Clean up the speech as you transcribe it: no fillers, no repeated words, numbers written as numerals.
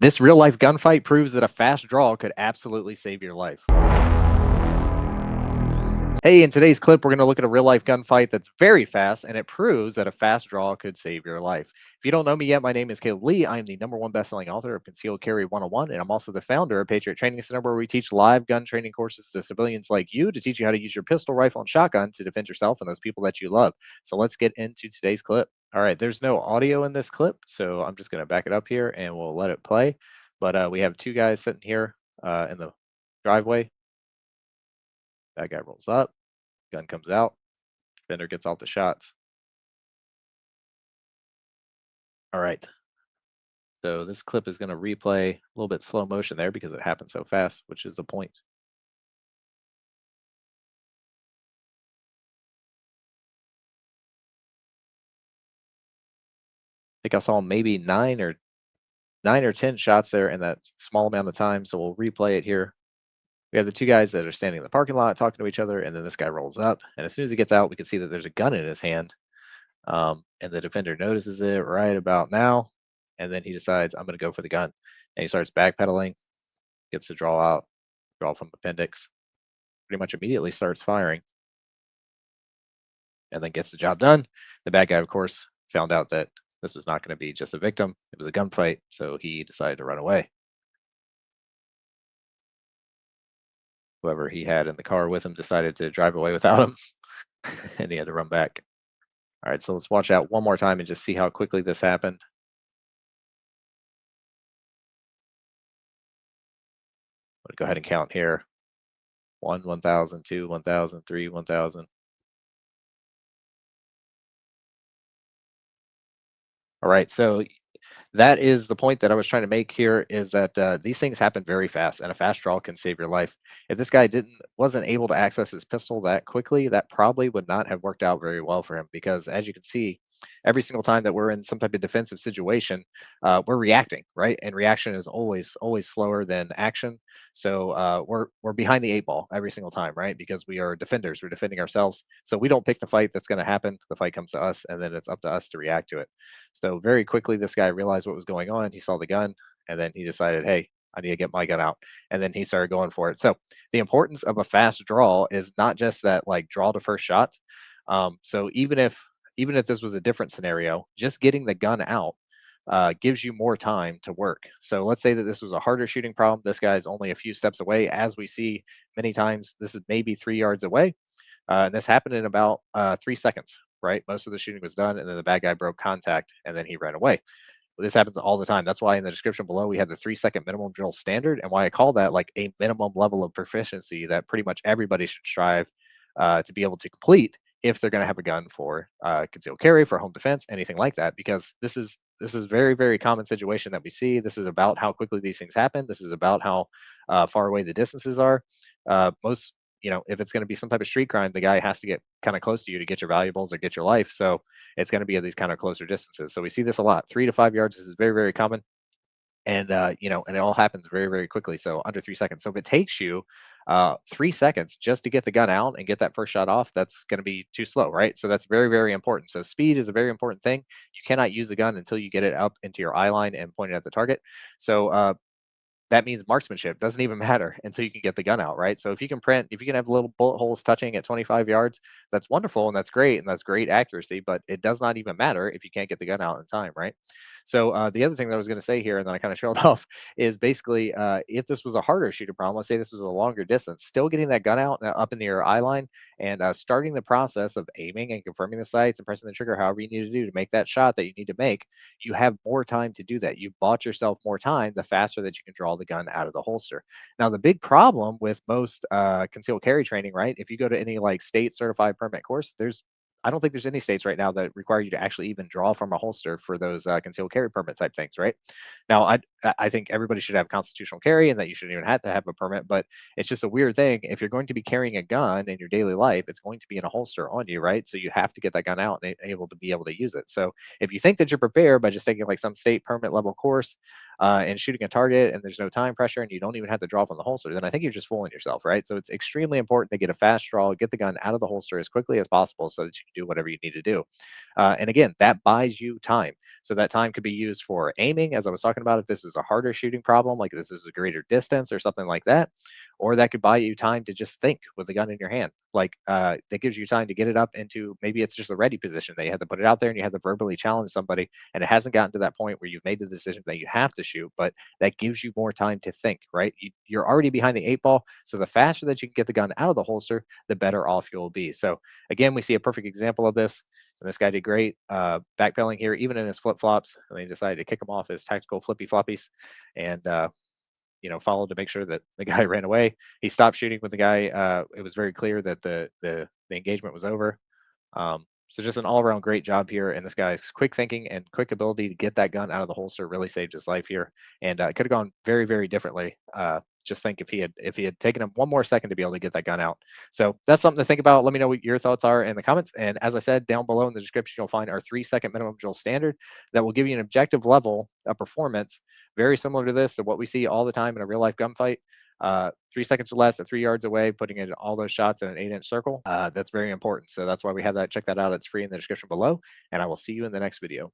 This real life gunfight proves that a fast draw could absolutely save your life. Hey, in today's clip, we're going to look at a real life gunfight that's very fast, and it proves that a fast draw could save your life. If you don't know me yet, my name is Caleb Lee. I'm the #1 best-selling author of Concealed Carry 101, and I'm also the founder of Patriot Training Center, where we teach live gun training courses to civilians like you to teach you how to use your pistol, rifle, and shotgun to defend yourself and those people that you love. So let's get into today's clip. All right, there's no audio in this clip, so I'm just going to back it up here and we'll let it play. But we have two guys sitting here in the driveway. That guy rolls up, gun comes out, defender gets all the shots. All right, so this clip is going to replay a little bit slow motion there because it happened so fast, which is the point. I think I saw maybe nine or 10 shots there in that small amount of time. So we'll replay it here. We have the two guys that are standing in the parking lot talking to each other, and then this guy rolls up. And as soon as he gets out, we can see that there's a gun in his hand. And the defender notices it right about now. And then he decides, I'm going to go for the gun. And he starts backpedaling, gets to draw from appendix, pretty much immediately starts firing, and then gets the job done. The bad guy, of course, found out that this was not going to be just a victim, it was a gunfight, so he decided to run away. Whoever he had in the car with him decided to drive away without him, and he had to run back. All right, so let's watch out one more time and just see how quickly this happened. I'm going to go ahead and count here. 1, 1,000, 2, 1,000, 3, 1,000. All right, so that is the point that I was trying to make here, is that these things happen very fast, and a fast draw can save your life. If this guy wasn't able to access his pistol that quickly, that probably would not have worked out very well for him, because as you can see, every single time that we're in some type of defensive situation, we're reacting, right? And reaction is always slower than action. So we're behind the eight ball every single time, right? Because we are defenders, we're defending ourselves. So we don't pick the fight that's going to happen. The fight comes to us, and then it's up to us to react to it. So very quickly, this guy realized what was going on. He saw the gun, and then he decided, "Hey, I need to get my gun out." And then he started going for it. So the importance of a fast draw is not just that, like, draw to first shot. So even if this was a different scenario, just getting the gun out gives you more time to work. So let's say that this was a harder shooting problem. This guy's only a few steps away. As we see many times, this is maybe 3 yards away. And this happened in about 3 seconds, right? Most of the shooting was done, and then the bad guy broke contact, and then he ran away. Well, this happens all the time. That's why in the description below we have the 3 second minimum drill standard, and why I call that like a minimum level of proficiency that pretty much everybody should strive to be able to complete if they're going to have a gun for concealed carry, for home defense, anything like that. Because this is very common situation that we see. This is about how quickly these things happen. This is about how far away the distances are. Most if it's going to be some type of street crime, the guy has to get kind of close to you to get your valuables or get your life. So it's going to be at these kind of closer distances. So we see this a lot. 3 to 5 yards. This is very common, and and it all happens very quickly. So under 3 seconds. So if it takes you 3 seconds just to get the gun out and get that first shot off, that's going to be too slow, right? So that's very important. So speed is a very important thing. You cannot use the gun until you get it up into your eye line and point it at the target. So that means marksmanship doesn't even matter until you can get the gun out, right? So if you can have little bullet holes touching at 25 yards, that's wonderful and that's great accuracy, but it does not even matter if you can't get the gun out in time, right? So the other thing that I was going to say here, and then I kind of trailed off, is basically if this was a harder shooter problem, let's say this was a longer distance, still getting that gun out up into your eye line and starting the process of aiming and confirming the sights and pressing the trigger, however you need to do to make that shot that you need to make, you have more time to do that. You've bought yourself more time the faster that you can draw the gun out of the holster. Now, the big problem with most concealed carry training, right? If you go to any like state certified permit course, I don't think there's any states right now that require you to actually even draw from a holster for those concealed carry permit type things, right? Now, I think everybody should have constitutional carry and that you shouldn't even have to have a permit, but it's just a weird thing. If you're going to be carrying a gun in your daily life, it's going to be in a holster on you, right? So you have to get that gun out and able to be able to use it. So if you think that you're prepared by just taking like some state permit level course and shooting a target and there's no time pressure and you don't even have to draw from the holster, then I think you're just fooling yourself, right? So it's extremely important to get a fast draw, get the gun out of the holster as quickly as possible so that you can do whatever you need to do. And again, that buys you time. So that time could be used for aiming, as I was talking about. If this is a harder shooting problem, like this is a greater distance or something like that, or that could buy you time to just think with the gun in your hand. Like that gives you time to get it up into, maybe it's just a ready position that you have to put it out there and you have to verbally challenge somebody, and it hasn't gotten to that point where you've made the decision that you have to shoot, but that gives you more time to think, right? You're already behind the eight ball, so the faster that you can get the gun out of the holster, the better off you'll be. So again, we see a perfect example of this. And this guy did great backpedaling here, even in his flip flops. And he decided to kick him off his tactical flippy floppies, and followed to make sure that the guy ran away. He stopped shooting with the guy. It was very clear that the engagement was over. So just an all around great job here. And this guy's quick thinking and quick ability to get that gun out of the holster really saved his life here. And it could have gone very, very differently. Just think if he had taken him one more second to be able to get that gun out. So that's something to think about. Let me know what your thoughts are in the comments. And as I said, down below in the description, you'll find our 3-second minimum drill standard that will give you an objective level of performance very similar to this, to what we see all the time in a real life gunfight. 3 seconds or less at 3 yards away, putting in all those shots in an 8-inch circle. That's very important. So that's why we have that. Check that out. It's free in the description below. And I will see you in the next video.